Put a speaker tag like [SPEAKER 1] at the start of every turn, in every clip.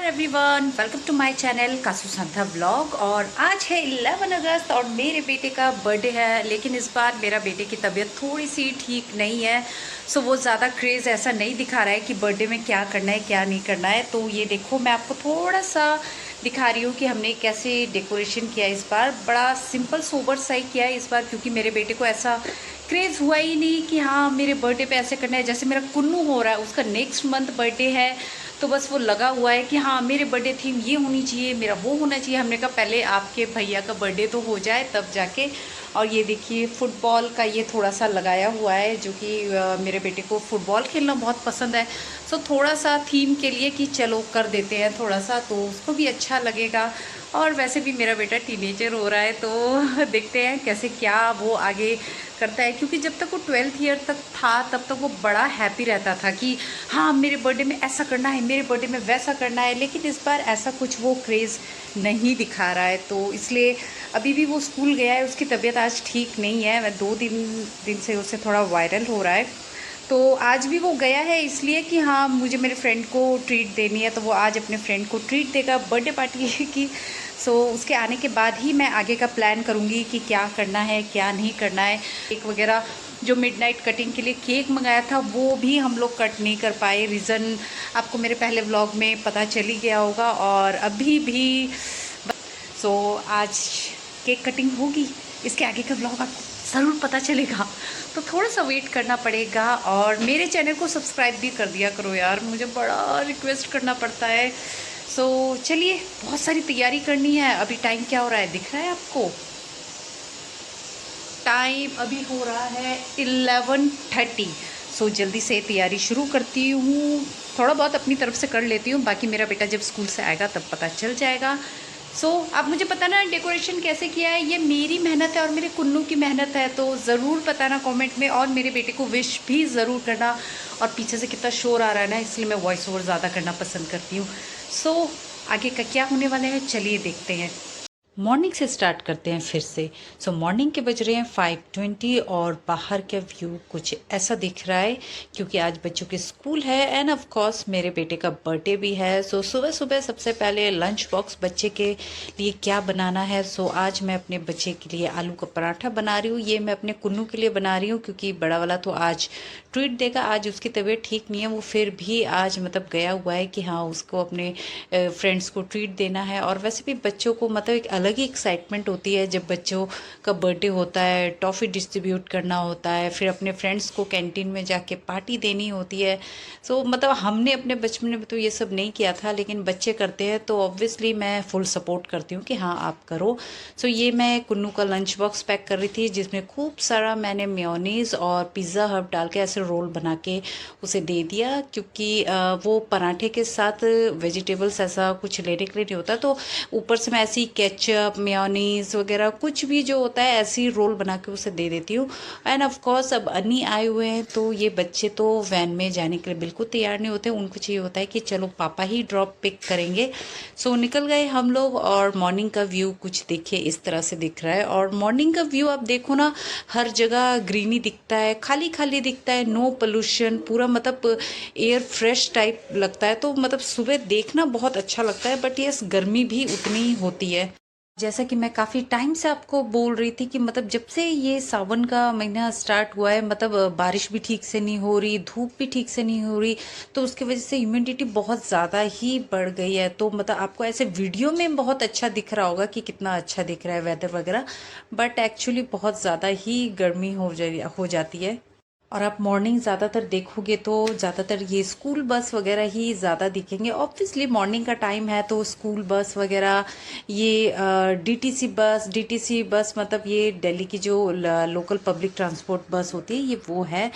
[SPEAKER 1] Everyone, welcome to my channel Kasu Santha vlog. और आज है 11 अगस्त और मेरे बेटे का बर्थडे है। लेकिन इस बार मेरा बेटे की तबीयत थोड़ी सी ठीक नहीं है। सो वो ज़्यादा क्रेज़ ऐसा नहीं दिखा रहा है कि बर्थडे में क्या करना है क्या नहीं करना है। तो ये देखो, मैं आपको थोड़ा सा दिखा रही हूँ कि हमने कैसे डेकोरेशन किया है। इस बार बड़ा सिंपल सोबर सा ही किया है इस बार, क्योंकि मेरे बेटे को ऐसा क्रेज़ हुआ ही नहीं कि हाँ मेरे बर्थडे पे ऐसे करना है। जैसे मेरा कुन्नू हो रहा है, उसका नेक्स्ट मंथ बर्थडे है, तो बस वो लगा हुआ है कि हाँ मेरे बर्थडे थीम ये होनी चाहिए, मेरा वो होना चाहिए। हमने कहा पहले आपके भैया का बर्थडे तो हो जाए तब जाके। और ये देखिए फुटबॉल का ये थोड़ा सा लगाया हुआ है, जो कि मेरे बेटे को फुटबॉल खेलना बहुत पसंद है। सो थोड़ा सा थीम के लिए कि चलो कर देते हैं थोड़ा सा, तो उसको भी अच्छा लगेगा। और वैसे भी मेरा बेटा टीनेजर हो रहा है, तो देखते हैं कैसे क्या वो आगे करता है। क्योंकि जब तक वो 12th ईयर तक था तब तक वो बड़ा हैप्पी रहता था कि हाँ मेरे बर्थडे में ऐसा करना है, मेरे बर्थडे में वैसा करना है। लेकिन इस बार ऐसा कुछ वो क्रेज़ नहीं दिखा रहा है, तो इसलिए अभी भी वो स्कूल गया है। उसकी तबीयत आज ठीक नहीं है, मैं 2 दिन से उसे थोड़ा वायरल हो रहा है। तो आज भी वो गया है इसलिए कि हाँ मुझे मेरे फ्रेंड को ट्रीट देनी है, तो वो आज अपने फ्रेंड को ट्रीट देगा बर्थडे पार्टी की। सो उसके आने के बाद ही मैं आगे का प्लान करूँगी कि क्या करना है क्या नहीं करना है। केक वगैरह, जो मिडनाइट कटिंग के लिए केक मंगाया था वो भी हम लोग कट नहीं कर पाए। रीज़न आपको मेरे पहले व्लॉग में पता चल ही गया होगा। और अभी भी आज केक कटिंग होगी, इसके आगे का व्लॉग आपको ज़रूर पता चलेगा। तो थोड़ा सा वेट करना पड़ेगा। और मेरे चैनल को सब्सक्राइब भी कर दिया करो यार, मुझे बड़ा रिक्वेस्ट करना पड़ता है। चलिए, बहुत सारी तैयारी करनी है। अभी टाइम क्या हो रहा है दिख रहा है आपको? टाइम अभी हो रहा है 11:30। जल्दी से तैयारी शुरू करती हूँ। थोड़ा बहुत अपनी तरफ से कर लेती हूँ, बाकी मेरा बेटा जब स्कूल से आएगा तब पता चल जाएगा। आप मुझे बताना डेकोरेशन कैसे किया है। ये मेरी मेहनत है और मेरे कुन्नू की मेहनत है, तो ज़रूर बताना कमेंट में। और मेरे बेटे को विश भी ज़रूर करना। और पीछे से कितना शोर आ रहा है ना, इसलिए मैं वॉइस ओवर ज़्यादा करना पसंद करती हूँ। आगे का क्या होने वाला है चलिए देखते हैं। मॉर्निंग से स्टार्ट करते हैं फिर से। मॉर्निंग के बज रहे हैं 5:20 और बाहर का व्यू कुछ ऐसा दिख रहा है, क्योंकि आज बच्चों के स्कूल है एंड ऑफ कोर्स मेरे बेटे का बर्थडे भी है। सुबह सुबह सबसे पहले लंच बॉक्स बच्चे के लिए क्या बनाना है। आज मैं अपने बच्चे के लिए आलू का पराठा बना रही हूँ। ये मैं अपने कुन्नू के लिए बना रही हूँ, क्योंकि बड़ा वाला तो आज ट्रीट देगा। आज उसकी तबीयत ठीक नहीं है, वो फिर भी आज मतलब गया हुआ है कि हाँ उसको अपने फ्रेंड्स को ट्रीट देना है। और वैसे भी बच्चों को मतलब एक अलग ही एक्साइटमेंट होती है जब बच्चों का बर्थडे होता है, टॉफ़ी डिस्ट्रीब्यूट करना होता है, फिर अपने फ्रेंड्स को कैंटीन में जाके पार्टी देनी होती है। मतलब हमने अपने बचपन में तो ये सब नहीं किया था, लेकिन बच्चे करते हैं तो ऑब्वियसली मैं फुल सपोर्ट करती हूँ कि हाँ आप करो। ये मैं कुन्नू का लंच बॉक्स पैक कर रही थी, जिसमें खूब सारा मैंने मेयोनीज़ और पिज़्ज़ा हब डाल के ऐसे रोल बना के उसे दे दिया, क्योंकि वो पराठे के साथ वेजिटेबल्स ऐसा कुछ लेने के लिए नहीं होता। तो ऊपर से मैं ऐसी केचप मेयोनीज़ वगैरह कुछ भी जो होता है ऐसी रोल बना के उसे दे देती हूँ। एंड ऑफ कोर्स अब अन्नी आए हुए हैं, तो ये बच्चे तो वैन में जाने के लिए बिल्कुल तैयार नहीं होते। उनको चाहिए होता है कि चलो पापा ही ड्रॉप पिक करेंगे। निकल गए हम लोग। और मॉर्निंग का व्यू कुछ देखिए इस तरह से दिख रहा है। और मॉर्निंग का व्यू आप देखो ना, हर जगह ग्रीनी दिखता है, खाली खाली दिखता है, नो पोल्यूशन, पूरा मतलब एयर फ्रेश टाइप लगता है। तो मतलब सुबह देखना बहुत अच्छा लगता है। बट यस, गर्मी भी उतनी ही होती है। जैसा कि मैं काफ़ी टाइम से आपको बोल रही थी कि मतलब जब से ये सावन का महीना स्टार्ट हुआ है, मतलब बारिश भी ठीक से नहीं हो रही, धूप भी ठीक से नहीं हो रही, तो उसकी वजह से ह्यूमिडिटी बहुत ज़्यादा ही बढ़ गई है। तो मतलब आपको ऐसे वीडियो में बहुत अच्छा दिख रहा होगा कि कितना अच्छा दिख रहा है वेदर वगैरह, बट एक्चुअली बहुत ज़्यादा ही गर्मी हो जाती है। और आप मॉर्निंग ज़्यादातर देखोगे तो ज़्यादातर ये स्कूल बस वगैरह ही ज़्यादा दिखेंगे। ऑब्वियसली मॉर्निंग का टाइम है तो स्कूल बस वगैरह, ये डीटीसी बस मतलब ये दिल्ली की जो लोकल पब्लिक ट्रांसपोर्ट बस होती है ये वो है।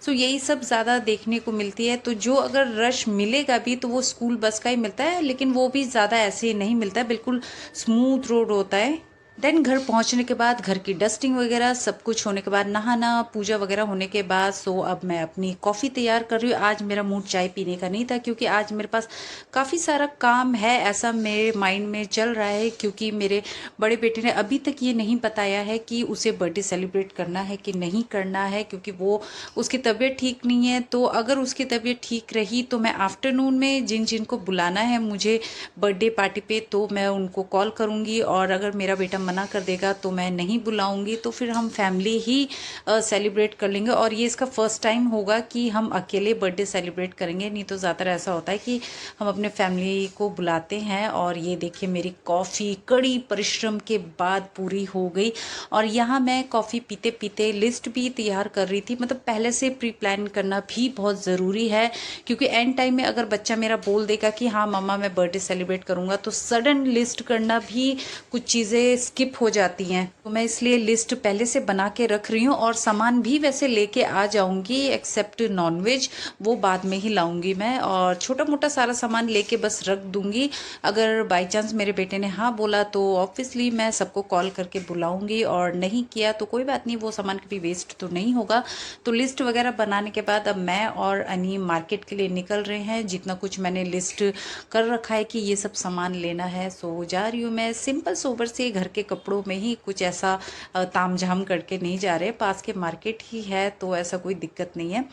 [SPEAKER 1] यही सब ज़्यादा देखने को मिलती है। तो जो अगर रश मिलेगा भी तो वो स्कूल बस का ही मिलता है, लेकिन वो भी ज़्यादा ऐसे नहीं मिलता है, बिल्कुल स्मूथ रोड होता है। देन घर पहुंचने के बाद घर की डस्टिंग वगैरह सब कुछ होने के बाद नहाना पूजा वगैरह होने के बाद सो अब मैं अपनी कॉफ़ी तैयार कर रही हूँ। आज मेरा मूड चाय पीने का नहीं था क्योंकि आज मेरे पास काफ़ी सारा काम है, ऐसा मेरे माइंड में चल रहा है क्योंकि मेरे बड़े बेटे ने अभी तक ये नहीं बताया है कि उसे बर्थडे सेलिब्रेट करना है कि नहीं करना है, क्योंकि वो उसकी तबीयत ठीक नहीं है। तो अगर उसकी तबीयत ठीक रही तो मैं आफ्टरनून में जिन जिन को बुलाना है मुझे बर्थडे पार्टी पे तो मैं उनको कॉल करूँगी, और अगर मेरा बेटा मना कर देगा तो मैं नहीं बुलाऊंगी। तो फिर हम फैमिली ही सेलिब्रेट कर लेंगे, और ये इसका फर्स्ट टाइम होगा कि हम अकेले बर्थडे सेलिब्रेट करेंगे। नहीं तो ज़्यादातर ऐसा होता है कि हम अपने फैमिली को बुलाते हैं। और ये देखिए मेरी कॉफ़ी कड़ी परिश्रम के बाद पूरी हो गई, और यहाँ मैं कॉफ़ी पीते पीते लिस्ट भी तैयार कर रही थी। मतलब पहले से प्री प्लान करना भी बहुत ज़रूरी है, क्योंकि एंड टाइम में अगर बच्चा मेरा बोल देगा कि हाँ मम्मा मैं बर्थडे सेलिब्रेट करूँगा, तो सडन लिस्ट करना भी कुछ चीज़ें स्किप हो जाती हैं। तो मैं इसलिए लिस्ट पहले से बना के रख रही हूँ, और सामान भी वैसे लेके आ जाऊँगी एक्सेप्ट नॉनवेज, वो बाद में ही लाऊंगी मैं, और छोटा मोटा सारा सामान लेके बस रख दूँगी। अगर बाई चांस मेरे बेटे ने हाँ बोला तो ऑब्वियसली मैं सबको कॉल करके बुलाऊँगी, और नहीं किया तो कोई बात नहीं, वो सामान कभी वेस्ट तो नहीं होगा। तो लिस्ट वगैरह बनाने के बाद अब मैं और अनी मार्केट के लिए निकल रहे हैं। जितना कुछ मैंने लिस्ट कर रखा है कि ये सब सामान लेना है, सो जा रही हूँ मैं। सिंपल सोबर से घर के कपड़ों में ही, कुछ ऐसा तामझाम करके नहीं जा रहे, पास के मार्केट ही है तो ऐसा कोई दिक्कत नहीं है।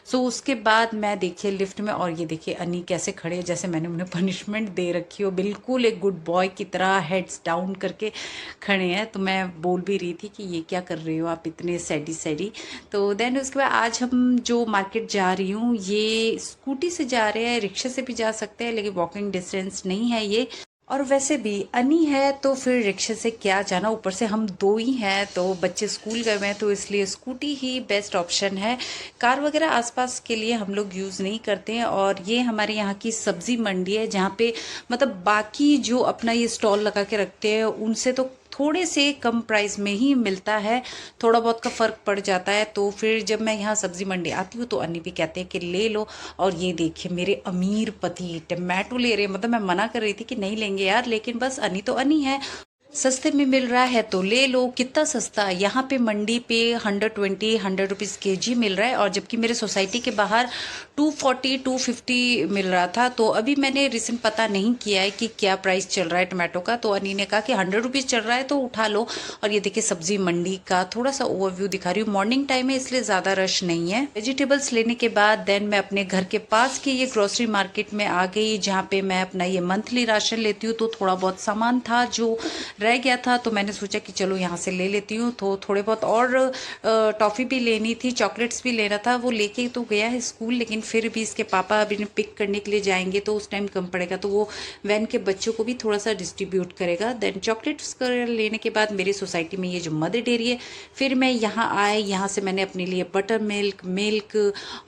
[SPEAKER 1] सो उसके बाद मैं देखिए लिफ्ट में, और ये देखिए अनी कैसे खड़े हैं जैसे मैंने उन्हें पनिशमेंट दे रखी हो, बिल्कुल एक गुड बॉय की तरह हेड्स डाउन करके खड़े हैं। तो मैं बोल भी रही थी कि ये क्या कर रहे हो आप इतने सैडी सैडी। तो देन उसके बाद आज हम जो मार्केट जा रही हूँ, ये स्कूटी से जा रहे हैं, रिक्शा से भी जा सकते हैं, लेकिन वॉकिंग डिस्टेंस नहीं है ये। और वैसे भी अनी है तो फिर रिक्शे से क्या जाना, ऊपर से हम दो ही हैं, तो बच्चे स्कूल गए हुए हैं, तो इसलिए स्कूटी ही बेस्ट ऑप्शन है। कार वगैरह आसपास के लिए हम लोग यूज़ नहीं करते हैं। और ये हमारे यहाँ की सब्ज़ी मंडी है, जहाँ पे मतलब बाकी जो अपना ये स्टॉल लगा के रखते हैं उनसे तो थोड़े से कम प्राइस में ही मिलता है, थोड़ा बहुत का फ़र्क पड़ जाता है। तो फिर जब मैं यहाँ सब्ज़ी मंडी आती हूँ तो अन्नी भी कहते हैं कि ले लो। और ये देखिए मेरे अमीर पति टमाटो ले रहे हैं, मतलब मैं मना कर रही थी कि नहीं लेंगे यार, लेकिन बस अन्नी तो अन्नी है, सस्ते में मिल रहा है तो ले लो। कितना सस्ता यहाँ पे मंडी पे 100 रुपीज़ केजी मिल रहा है, और जबकि मेरे सोसाइटी के बाहर 240 250 मिल रहा था। तो अभी मैंने रिसेंट पता नहीं किया है कि क्या प्राइस चल रहा है टमाटो का, तो अनी ने कहा कि 100 रुपीज़ चल रहा है तो उठा लो। और ये देखिए सब्जी मंडी का थोड़ा सा ओवरव्यू दिखा रही हूँ, मॉर्निंग टाइम है इसलिए ज़्यादा रश नहीं है। वेजिटेबल्स लेने के बाद देन मैं अपने घर के पास की ये ग्रोसरी मार्केट में आ गई, जहाँ पे मैं अपना ये मंथली राशन लेती हूँ। तो थोड़ा बहुत सामान था जो रह गया था, तो मैंने सोचा कि चलो यहाँ से ले लेती हूँ। तो थोड़े बहुत और टॉफ़ी भी लेनी थी, चॉकलेट्स भी लेना था। वो लेके तो गया है स्कूल, लेकिन फिर भी इसके पापा अभी पिक करने के लिए जाएंगे तो उस टाइम कम पड़ेगा, तो वो वैन के बच्चों को भी थोड़ा सा डिस्ट्रीब्यूट करेगा। देन चॉकलेट्स लेने के बाद मेरी सोसाइटी में ये जो मदर डेयरी है, फिर मैं यहाँ आए, यहाँ से मैंने अपने लिए बटर मिल्क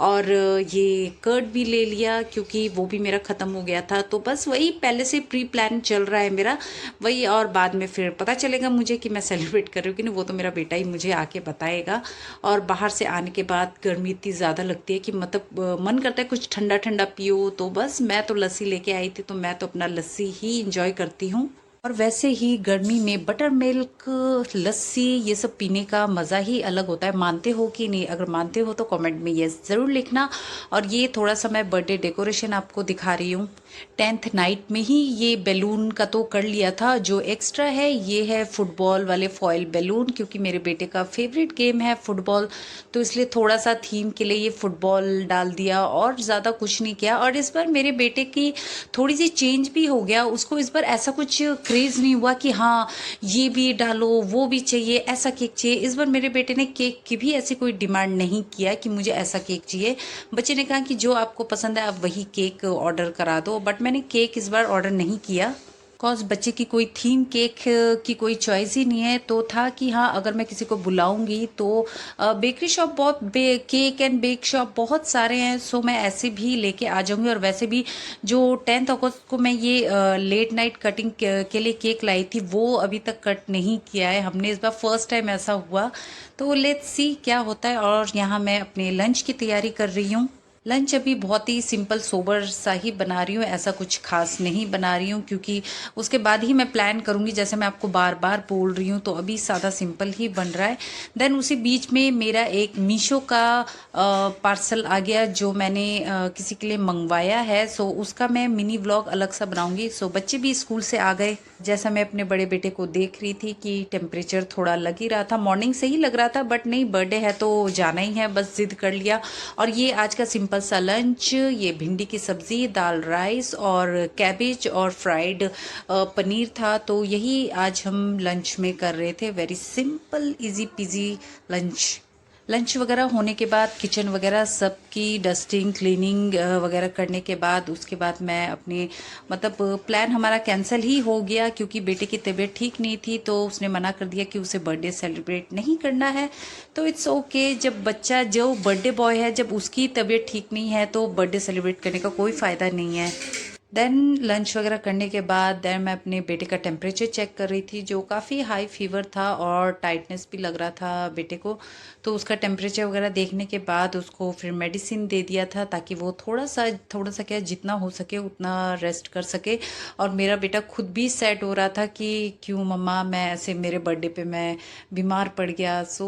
[SPEAKER 1] और ये कर्ड भी ले लिया, क्योंकि वो भी मेरा ख़त्म हो गया था। तो बस वही पहले से प्री प्लान चल रहा है मेरा वही, और बाद में फिर पता चलेगा मुझे कि मैं सेलिब्रेट कर रही हूँ कि नहीं, वो तो मेरा बेटा ही मुझे आके बताएगा। और बाहर से आने के बाद गर्मी इतनी ज़्यादा लगती है कि मतलब मन करता है कुछ ठंडा ठंडा पियो, तो बस मैं तो लस्सी लेके आई थी, तो मैं तो अपना लस्सी ही इंजॉय करती हूँ। और वैसे ही गर्मी में बटर मिल्क, लस्सी, ये सब पीने का मज़ा ही अलग होता है। मानते हो कि नहीं? अगर मानते हो तो कमेंट में यस ज़रूर लिखना। और ये थोड़ा सा मैं बर्थडे डेकोरेशन आपको दिखा रही हूँ। 10th नाइट में ही ये बैलून का तो कर लिया था, जो एक्स्ट्रा है ये है फुटबॉल वाले फॉयल बैलून, क्योंकि मेरे बेटे का फेवरेट गेम है फुटबॉल, तो इसलिए थोड़ा सा थीम के लिए ये फुटबॉल डाल दिया, और ज़्यादा कुछ नहीं किया। और इस बार मेरे बेटे की थोड़ी सी चेंज भी हो गया, उसको इस बार ऐसा कुछ क्रेज़ नहीं हुआ कि हाँ ये भी डालो वो भी चाहिए, ऐसा केक चाहिए। इस बार मेरे बेटे ने केक की भी ऐसी कोई डिमांड नहीं किया कि मुझे ऐसा केक चाहिए। बच्चे ने कहा कि जो आपको पसंद है आप वही केक ऑर्डर करा दो, बट मैंने केक इस बार ऑर्डर नहीं किया, बिकॉज बच्चे की कोई थीम केक की कोई चॉइस ही नहीं है। तो था कि हाँ अगर मैं किसी को बुलाऊंगी तो बेकरी शॉप बहुत केक एंड बेक शॉप बहुत सारे हैं, सो मैं ऐसे भी लेके आ जाऊंगी। और वैसे भी जो 10th अगस्त को मैं ये लेट नाइट कटिंग के लिए केक लाई थी, वो अभी तक कट नहीं किया है हमने, इस बार फर्स्ट टाइम ऐसा हुआ। तो लेट्स सी क्या होता है। और यहाँ मैं अपने लंच की तैयारी कर रही हूँ। लंच अभी बहुत ही सिंपल सोबर सा ही बना रही हूँ, ऐसा कुछ खास नहीं बना रही हूँ क्योंकि उसके बाद ही मैं प्लान करूँगी। जैसे मैं आपको बार बार बोल रही हूँ, तो अभी सादा सिंपल ही बन रहा है। देन उसी बीच में मेरा एक मीशो का पार्सल आ गया जो मैंने किसी के लिए मंगवाया है। सो उसका मैं मिनी व्लॉग अलग सा बनाऊँगी। सो बच्चे भी स्कूल से आ गए। जैसा मैं अपने बड़े बेटे को देख रही थी कि टेम्परेचर थोड़ा लग ही रहा था, मॉर्निंग से ही लग रहा था, बट नहीं, बर्थडे है तो जाना ही है, बस जिद कर लिया। और ये आज का सिंपल सा लंच, ये भिंडी की सब्ज़ी, दाल राइस और कैबेज और फ्राइड पनीर था। तो यही आज हम लंच में कर रहे थे। Very simple easy PG lunch. Lunch वगैरह होने के बाद किचन वगैरह सबकी डस्टिंग क्लीनिंग वगैरह करने के बाद उसके बाद मैं अपने मतलब प्लान हमारा कैंसिल ही हो गया क्योंकि बेटे की तबीयत ठीक नहीं थी। तो उसने मना कर दिया कि उसे बर्थडे सेलिब्रेट नहीं करना है। तो इट्स ओके, जब बच्चा जो बर्थडे बॉय है जब उसकी तबीयत ठीक नहीं है तो बर्थडे सेलिब्रेट करने का कोई फ़ायदा नहीं है। देन लंच वगैरह करने के बाद देन मैं अपने बेटे का टेम्परेचर चेक कर रही थी जो काफ़ी हाई फीवर था और टाइटनेस भी लग रहा था बेटे को। तो उसका टेम्परेचर वगैरह देखने के बाद उसको फिर मेडिसिन दे दिया था ताकि वो थोड़ा सा क्या जितना हो सके उतना रेस्ट कर सके। और मेरा बेटा खुद भी सैड हो रहा था कि क्यों मम्मा मैं ऐसे मेरे बर्थडे पे मैं बीमार पड़ गया। सो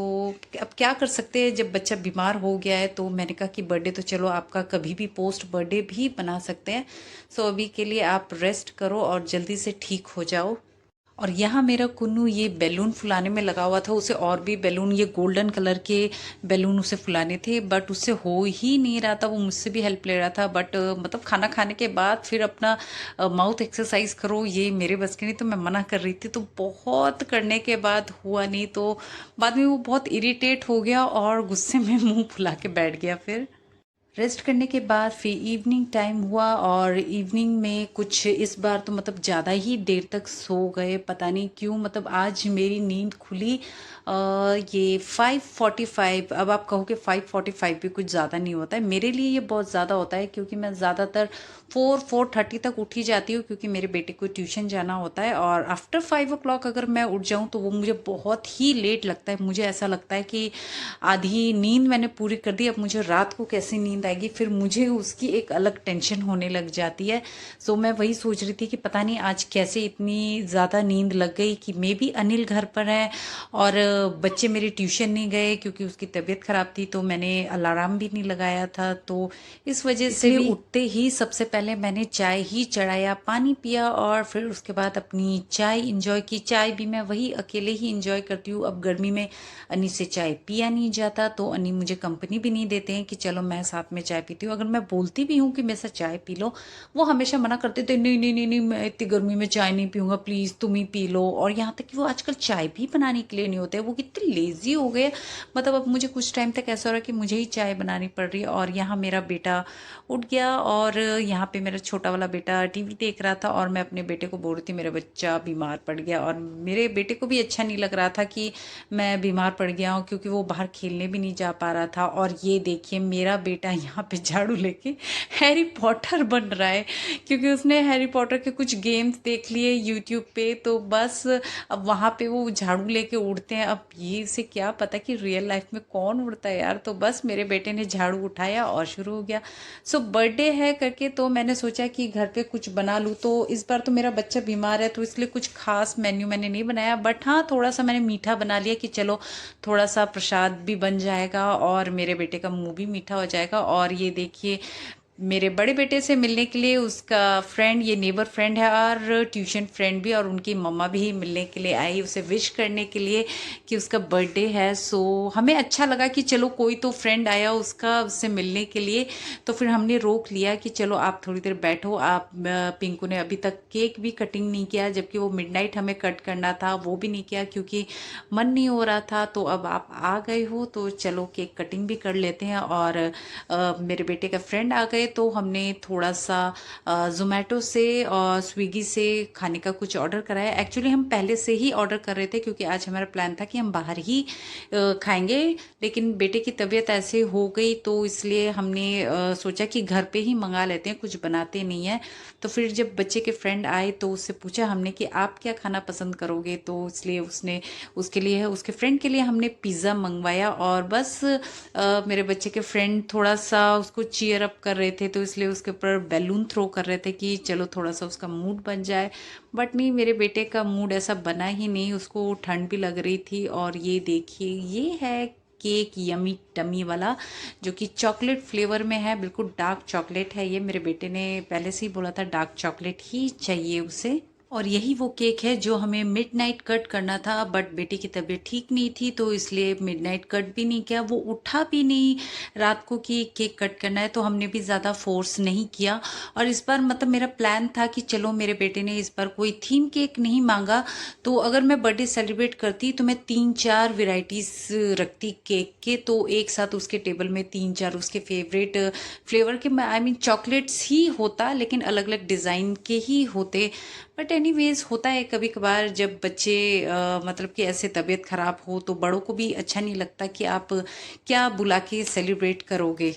[SPEAKER 1] अब क्या कर सकते हैं, जब बच्चा बीमार हो गया है तो मैंने कहा कि बर्थडे तो चलो आपका कभी भी पोस्ट बर्थडे भी बना सकते हैं। सो अभी के लिए आप रेस्ट करो और जल्दी से ठीक हो जाओ। और यहाँ मेरा कुन्नू ये बैलून फुलाने में लगा हुआ था। उसे और भी बैलून, ये गोल्डन कलर के बैलून उसे फुलाने थे, बट उससे हो ही नहीं रहा था। वो मुझसे भी हेल्प ले रहा था, बट मतलब खाना खाने के बाद फिर अपना माउथ एक्सरसाइज करो, ये मेरे बस की नहीं। तो मैं मना कर रही थी, तो बहुत करने के बाद हुआ नहीं। तो बाद में वो बहुत इरिटेट हो गया और गुस्से में मुंह फुला के बैठ गया। फिर रेस्ट करने के बाद फिर इवनिंग टाइम हुआ और इवनिंग में कुछ इस बार तो मतलब ज़्यादा ही देर तक सो गए, पता नहीं क्यों। मतलब आज मेरी नींद खुली ये 5:45। अब आप कहोगे 5:45 भी कुछ ज़्यादा नहीं होता है, मेरे लिए ये बहुत ज़्यादा होता है क्योंकि मैं ज़्यादातर 4-4:30 तक उठी जाती हूँ क्योंकि मेरे बेटे को ट्यूशन जाना होता है। और आफ्टर 5 o'clock अगर मैं उठ जाऊँ तो वो मुझे बहुत ही लेट लगता है। मुझे ऐसा लगता है कि आधी नींद मैंने पूरी कर दी, अब मुझे रात को कैसी नींद आएगी, फिर मुझे उसकी एक अलग टेंशन होने लग जाती है। सो मैं वही सोच रही थी कि पता नहीं आज कैसे इतनी ज़्यादा नींद लग गई कि मे बी अनिल घर पर है और बच्चे मेरे ट्यूशन नहीं गए क्योंकि उसकी तबीयत ख़राब थी। तो मैंने अलार्म भी नहीं लगाया था, तो इस वजह से उठते ही सबसे पहले मैंने चाय ही चढ़ाया, पानी पिया और फिर उसके बाद अपनी चाय इंजॉय की। चाय भी मैं वही अकेले ही इंजॉय करती हूँ। अब गर्मी में अन्नी से चाय पिया नहीं जाता, तो अन्नी मुझे कंपनी भी नहीं देते हैं कि चलो मैं साथ में चाय पीती हूँ। अगर मैं बोलती भी हूँ कि मेरे साथ चाय पी लो, वो हमेशा मना करते थे, नहीं नहीं नहीं नहीं, मैं इतनी गर्मी में चाय नहीं पीऊँगा, प्लीज़ तुम ही पी लो। और यहाँ तक कि वो आजकल चाय भी बनाने के लिए नहीं होते, वो कितने लेज़ी हो गए। मतलब अब मुझे कुछ टाइम तक ऐसा हो रहा है कि मुझे ही चाय बनानी पड़ रही है। और यहाँ मेरा बेटा उठ गया और यहाँ पे मेरा छोटा वाला बेटा टीवी देख रहा था और मैं अपने बेटे को बोल रही थी मेरा बच्चा बीमार पड़ गया। और मेरे बेटे को भी अच्छा नहीं लग रहा था कि मैं बीमार पड़ गया हूँ क्योंकि वो बाहर खेलने भी नहीं जा पा रहा था। और ये देखिए मेरा बेटा यहाँ पे झाड़ू लेके हैरी पॉटर बन रहा है क्योंकि उसने हैरी पॉटर के कुछ गेम्स देख लिए यूट्यूब पे। तो बस अब वहाँ पे वो झाड़ू लेके उड़ते हैं। अब ये इसे क्या पता कि रियल लाइफ में कौन उड़ता है यार। तो बस मेरे बेटे ने झाड़ू उठाया और शुरू हो गया। सो बर्थडे है करके तो मैंने सोचा कि घर पे कुछ बना लूँ। तो इस बार तो मेरा बच्चा बीमार है तो इसलिए कुछ खास मेन्यू मैंने नहीं बनाया, बट हाँ थोड़ा सा मैंने मीठा बना लिया कि चलो थोड़ा सा प्रसाद भी बन जाएगा और मेरे बेटे का मुंह भी मीठा हो जाएगा। और ये देखिए मेरे बड़े बेटे से मिलने के लिए उसका फ्रेंड, ये नेबर फ्रेंड है और ट्यूशन फ्रेंड भी, और उनकी मम्मा भी मिलने के लिए आई उसे विश करने के लिए कि उसका बर्थडे है। सो हमें अच्छा लगा कि चलो कोई तो फ्रेंड आया उसका, उससे मिलने के लिए। तो फिर हमने रोक लिया कि चलो आप थोड़ी देर बैठो। आप पिंकू ने अभी तक केक भी कटिंग नहीं किया, जबकि वो मिडनाइट हमें कट करना था, वो भी नहीं किया क्योंकि मन नहीं हो रहा था। तो अब आप आ गए हो तो चलो केक कटिंग भी कर लेते हैं। और मेरे बेटे का फ्रेंड आ गए गए तो हमने थोड़ा सा ज़ोमैटो से और स्विगी से खाने का कुछ ऑर्डर कराया। एक्चुअली हम पहले से ही ऑर्डर कर रहे थे क्योंकि आज हमारा प्लान था कि हम बाहर ही खाएंगे, लेकिन बेटे की तबीयत ऐसे हो गई तो इसलिए हमने सोचा कि घर पे ही मंगा लेते हैं, कुछ बनाते नहीं हैं। तो फिर जब बच्चे के फ्रेंड आए तो उससे पूछा हमने कि आप क्या खाना पसंद करोगे, तो इसलिए उसने उसके लिए उसके फ्रेंड के लिए हमने पिज़्ज़ा मंगवाया। और बस मेरे बच्चे के फ्रेंड थोड़ा सा उसको चीयर अप कर रहे थे तो इसलिए उसके ऊपर बैलून थ्रो कर रहे थे कि चलो थोड़ा सा उसका मूड बन जाए। बट नहीं, मेरे बेटे का मूड ऐसा बना ही नहीं, उसको ठंड भी लग रही थी। और ये देखिए, ये है केक यमी टमी वाला, जो कि चॉकलेट फ्लेवर में है, बिल्कुल डार्क चॉकलेट है। ये मेरे बेटे ने पहले से ही बोला था डार्क चॉकलेट ही चाहिए उसे। और यही वो केक है जो हमें मिडनाइट कट करना था, बट बेटी की तबीयत ठीक नहीं थी तो इसलिए मिडनाइट कट भी नहीं किया। वो उठा भी नहीं रात को कि केक कट करना है, तो हमने भी ज़्यादा फोर्स नहीं किया। और इस बार मतलब मेरा प्लान था कि चलो, मेरे बेटे ने इस बार कोई थीम केक नहीं मांगा, तो अगर मैं बर्थडे सेलिब्रेट करती तो मैं 3-4 वेराइटीज़ रखती केक के, तो एक साथ उसके टेबल में 3-4 उसके फेवरेट फ्लेवर के, आई मीन चॉकलेट्स ही होता, लेकिन अलग अलग डिज़ाइन के ही होते। बट एनीवेज होता है कभी कभार जब बच्चे मतलब कि ऐसे तबीयत खराब हो तो बड़ों को भी अच्छा नहीं लगता कि आप क्या बुला के सेलिब्रेट करोगे।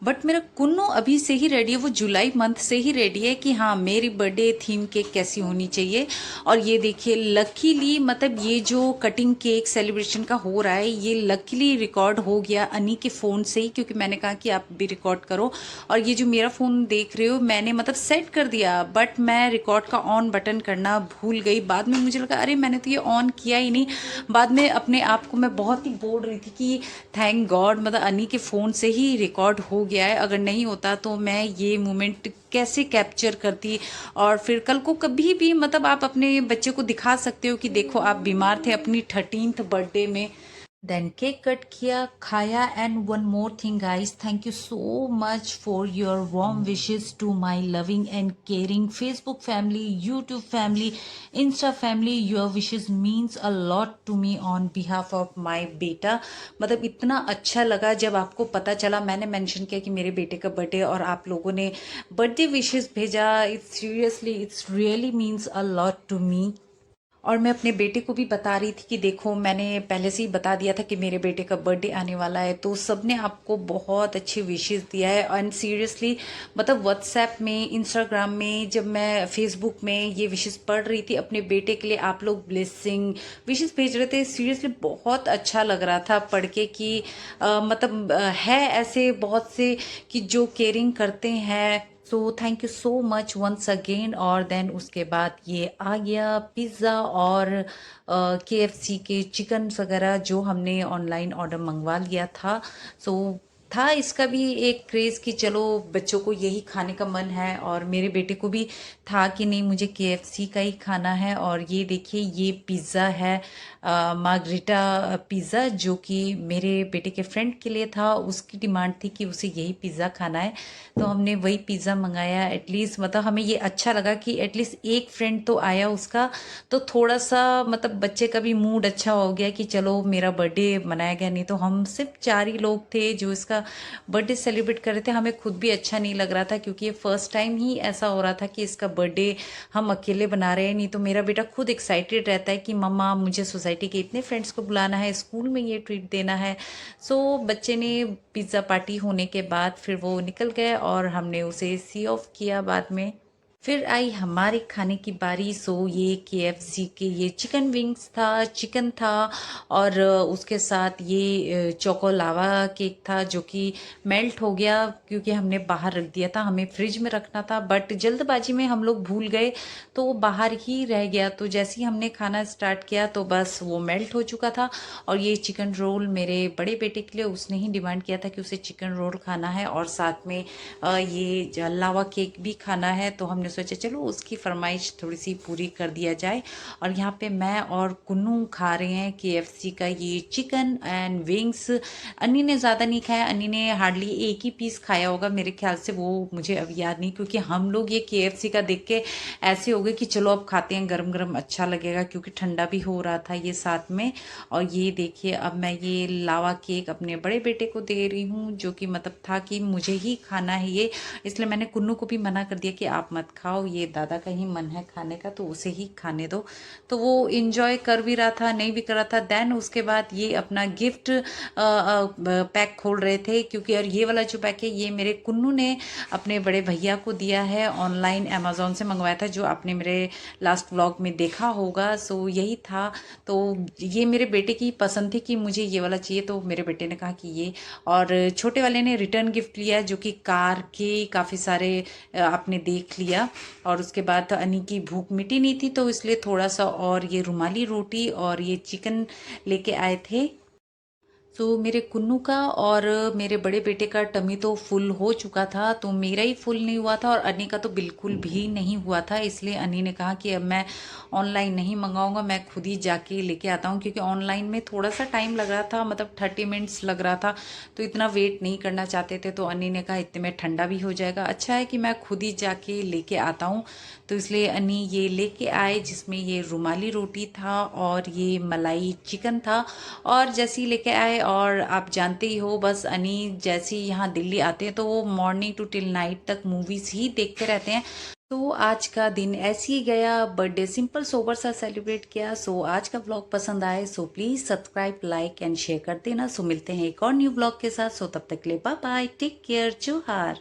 [SPEAKER 1] बट मेरा कुन्नू अभी से ही रेडी है, वो जुलाई मंथ से ही रेडी है कि हाँ मेरी बर्थडे थीम केक कैसी होनी चाहिए। और ये देखिए, लकीली मतलब ये जो कटिंग केक सेलिब्रेशन का हो रहा है ये लकीली रिकॉर्ड हो गया अनी के फ़ोन से ही, क्योंकि मैंने कहा कि आप भी रिकॉर्ड करो। और ये जो मेरा फ़ोन देख रहे हो मैंने मतलब सेट कर दिया, बट मैं रिकॉर्ड का ऑन बटन करना भूल गई। बाद में मुझे लगा अरे मैंने तो ये ऑन किया ही नहीं। बाद में अपने आप को मैं बहुत ही बोल रही थी कि थैंक गॉड मतलब अनी के फ़ोन से ही रिकॉर्ड हो गया है, अगर नहीं होता तो मैं ये मोमेंट कैसे कैप्चर करती। और फिर कल को कभी भी मतलब आप अपने बच्चे को दिखा सकते हो कि देखो आप बीमार थे अपनी 13th बर्थडे में। देन केक कट किया, खाया। And one more thing guys, thank you so much for your warm wishes to my loving and caring Facebook family, YouTube family, insta family. Your wishes means a lot to me on behalf of my बेटा। मतलब इतना अच्छा लगा जब आपको पता चला, मैंने मेंशन किया कि मेरे बेटे का बर्थडे और आप लोगों ने बर्थडे विशेस भेजा। It's seriously, it's really means a lot to me. और मैं अपने बेटे को भी बता रही थी कि देखो मैंने पहले से ही बता दिया था कि मेरे बेटे का बर्थडे आने वाला है, तो सबने आपको बहुत अच्छी विशेस दिया है। एंड सीरियसली मतलब व्हाट्सएप में, इंस्टाग्राम में, जब मैं फेसबुक में ये विशेस पढ़ रही थी अपने बेटे के लिए, आप लोग ब्लेसिंग विशेस भेज रहे थे, सीरियसली बहुत अच्छा लग रहा था पढ़ के कि मतलब है ऐसे बहुत से कि जो केयरिंग करते हैं। So thank you so much once again. और देन उसके बाद ये आ गया पिज़्ज़ा और KFC के चिकन वगैरह जो हमने ऑनलाइन ऑर्डर मंगवा लिया था। सो था इसका भी एक क्रेज़ कि चलो बच्चों को यही खाने का मन है, और मेरे बेटे को भी था कि नहीं मुझे KFC का ही खाना है। और ये देखिए, ये पिज़्ज़ा है मार्गरीटा पिज़्ज़ा, जो कि मेरे बेटे के फ्रेंड के लिए था, उसकी डिमांड थी कि उसे यही पिज़्ज़ा खाना है, तो हमने वही पिज़्ज़ा मंगाया। एटलीस्ट मतलब हमें ये अच्छा लगा कि एटलीस्ट एक फ्रेंड तो आया उसका, तो थोड़ा सा मतलब बच्चे का भी मूड अच्छा हो गया कि चलो मेरा बर्थडे मनाया गया। नहीं तो हम सिर्फ 4 ही लोग थे जो इसका बर्थडे सेलिब्रेट कर रहे थे, हमें खुद भी अच्छा नहीं लग रहा था क्योंकि ये फर्स्ट टाइम ही ऐसा हो रहा था कि इसका बर्थडे हम अकेले बना रहे हैं। नहीं तो मेरा बेटा खुद एक्साइटेड रहता है कि मम्मा मुझे सोसाइटी के इतने फ्रेंड्स को बुलाना है, स्कूल में ये ट्रीट देना है। सो बच्चे ने पिज़्ज़ा पार्टी होने के बाद फिर वो निकल गए और हमने उसे सी ऑफ किया बाद में। फिर आई हमारे खाने की बारी। सो ये KFC के ये चिकन विंग्स था, चिकन था, और उसके साथ ये चोको लावा केक था जो कि मेल्ट हो गया क्योंकि हमने बाहर रख दिया था, हमें फ्रिज में रखना था बट जल्दबाजी में हम लोग भूल गए तो वो बाहर ही रह गया। तो जैसे ही हमने खाना स्टार्ट किया तो बस वो मेल्ट हो चुका था। और ये चिकन रोल मेरे बड़े बेटे के लिए, उसने ही डिमांड किया था कि उसे चिकन रोल खाना है और साथ में ये लावा केक भी खाना है, तो हमने सोचा चलो उसकी फरमाइश थोड़ी सी पूरी कर दिया जाए। और यहाँ पे मैं और कुन्नू खा रहे हैं KFC का ये चिकन एंड विंग्स। अन्नी ने ज़्यादा नहीं खाया, अन्नी ने हार्डली एक ही पीस खाया होगा मेरे ख्याल से, वो मुझे अब याद नहीं, क्योंकि हम लोग ये KFC का देख के ऐसे हो गए कि चलो अब खाते हैं, गरम गरम अच्छा लगेगा, क्योंकि ठंडा भी हो रहा था ये साथ में। और ये देखिए अब मैं ये लावा केक अपने बड़े बेटे को दे रही हूँ, जो कि मतलब था कि मुझे ही खाना है ये, इसलिए मैंने कुन्नू को भी मना कर दिया कि आप मत खाओ, ये दादा का ही मन है खाने का तो उसे ही खाने दो। तो वो इंजॉय कर भी रहा था, नहीं भी कर रहा था। देन उसके बाद ये अपना गिफ्ट पैक खोल रहे थे, क्योंकि और ये वाला जो पैक है ये मेरे कुन्नू ने अपने बड़े भैया को दिया है, ऑनलाइन अमेज़ॉन से मंगवाया था, जो आपने मेरे लास्ट व्लॉग में देखा होगा। सो यही था। तो ये मेरे बेटे की पसंद थी कि मुझे ये वाला चाहिए, तो मेरे बेटे ने कहा कि ये, और छोटे वाले ने रिटर्न गिफ्ट लिया जो कि कार के काफ़ी सारे आपने देख लिया। और उसके बाद अनी की भूख मिटी नहीं थी, तो इसलिए थोड़ा सा और ये रुमाली रोटी और ये चिकन लेके आए थे। तो मेरे कुन्नू का और मेरे बड़े बेटे का टमी तो फुल हो चुका था, तो मेरा ही फुल नहीं हुआ था, और अनी का तो बिल्कुल भी नहीं हुआ था। इसलिए अनी ने कहा कि अब मैं ऑनलाइन नहीं मंगाऊंगा, मैं खुद ही जाके लेके आता हूँ, क्योंकि ऑनलाइन में थोड़ा सा टाइम लग रहा था, मतलब 30 मिनट्स लग रहा था, तो इतना वेट नहीं करना चाहते थे। तो अनी ने कहा इतने में ठंडा भी हो जाएगा, अच्छा है कि मैं खुद ही जाके लेके आता हूँ। तो इसलिए अनी ये लेके आए, जिसमें ये रुमाली रोटी था और ये मलाई चिकन था। और जैसे ही लेके आए, और आप जानते ही हो बस अनी जैसे ही यहाँ दिल्ली आते हैं तो वो मॉर्निंग टू टिल नाइट तक मूवीज़ ही देखते रहते हैं। तो आज का दिन ऐसे ही गया, बर्थडे सिंपल सोबर सा सेलिब्रेट किया। सो आज का व्लॉग पसंद आए so please subscribe, like and share कर देना। सो मिलते हैं एक और न्यू व्लॉग के साथ। सो तब तक के लिए बाय बाय, टेक केयर, जोहार।